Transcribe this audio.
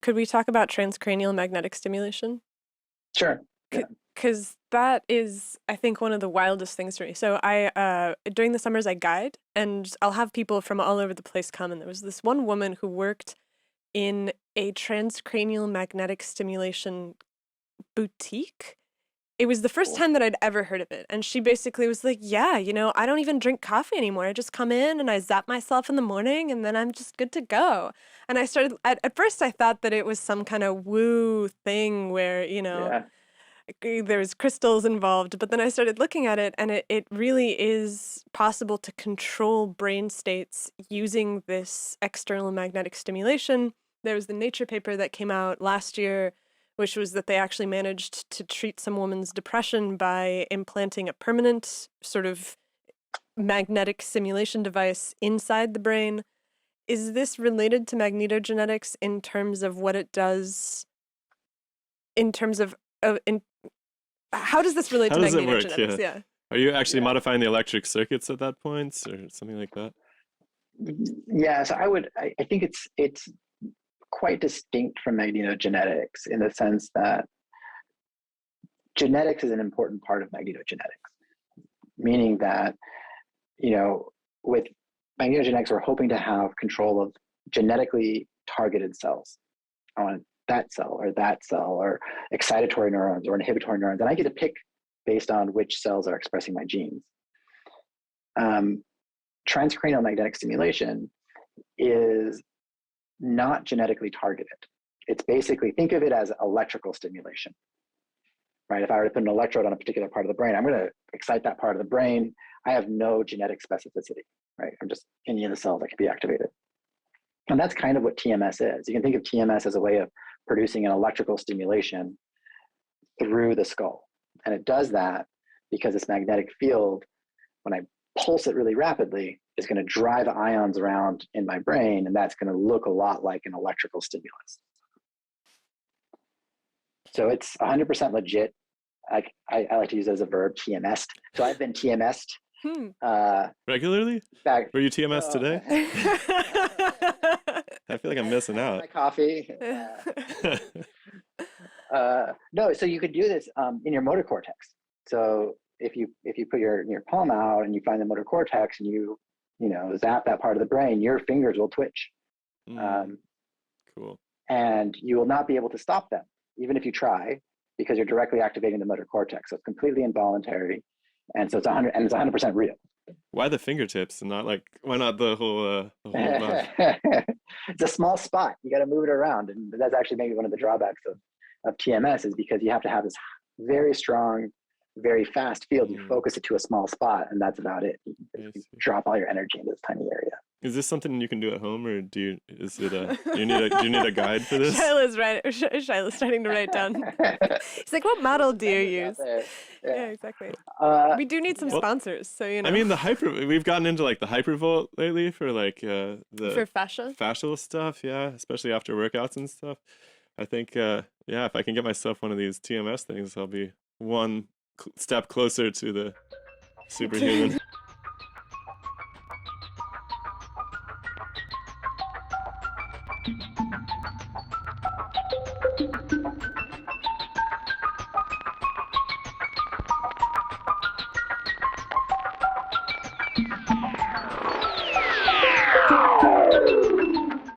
could we talk about transcranial magnetic stimulation? Sure. Yeah. Because that is, I think, one of the wildest things for me. So during the summers, I guide, and I'll have people from all over the place come. And there was this one woman who worked in a transcranial magnetic stimulation boutique. It was the first time that I'd ever heard of it. And she basically was like, yeah, I don't even drink coffee anymore. I just come in and I zap myself in the morning and then I'm just good to go. And I started, at first I thought that it was some kind of woo thing where, Yeah. there's crystals involved, but then I started looking at it and it really is possible to control brain states using this external magnetic stimulation. There was the Nature paper that came out last year, which was that they actually managed to treat some woman's depression by implanting a permanent sort of magnetic simulation device inside the brain. Is this related to magnetogenetics in terms of what it does, in terms of how does this relate How to does it work? magnetogenetics? Yeah. Yeah. Are you actually modifying the electric circuits at that point or something like that? Yeah. So I think it's quite distinct from magnetogenetics in the sense that genetics is an important part of magnetogenetics, meaning that, with magnetogenetics, we're hoping to have control of genetically targeted cells. I want that cell or excitatory neurons or inhibitory neurons. And I get to pick based on which cells are expressing my genes. Transcranial magnetic stimulation is not genetically targeted. It's basically, think of it as electrical stimulation, right? If I were to put an electrode on a particular part of the brain, I'm going to excite that part of the brain. I have no genetic specificity, right? I'm just any of the cells that can be activated. And that's kind of what TMS is. You can think of TMS as a way of producing an electrical stimulation through the skull. And it does that because this magnetic field, when I pulse it really rapidly, is going to drive ions around in my brain, and that's going to look a lot like an electrical stimulus. So it's 100% legit. I like to use it as a verb, TMS'd. So I've been TMS'd. Regularly? Were you TMS today? I feel like I'm missing out. My coffee. No, so you could do this in your motor cortex. So if you put your palm out and you find the motor cortex and you zap that part of the brain, your fingers will twitch. Cool. And you will not be able to stop them, even if you try, because you're directly activating the motor cortex. So it's completely involuntary, and so it's 100% real. Why the fingertips and not why not the whole body? It's a small spot. You got to move it around, and that's actually maybe one of the drawbacks of TMS is because you have to have this very strong, very fast field. You focus it to a small spot, and that's about it. You drop all your energy into this tiny area. Is this something you can do at home, or do you need a guide for this? Shiloh's starting to write down. He's like, what model do you use? Yeah, exactly. We do need some sponsors, so I mean, we've gotten into the hypervolt lately for for fascia fascial stuff, yeah, especially after workouts and stuff. I think if I can get myself one of these TMS things, I'll be one step closer to the superhuman.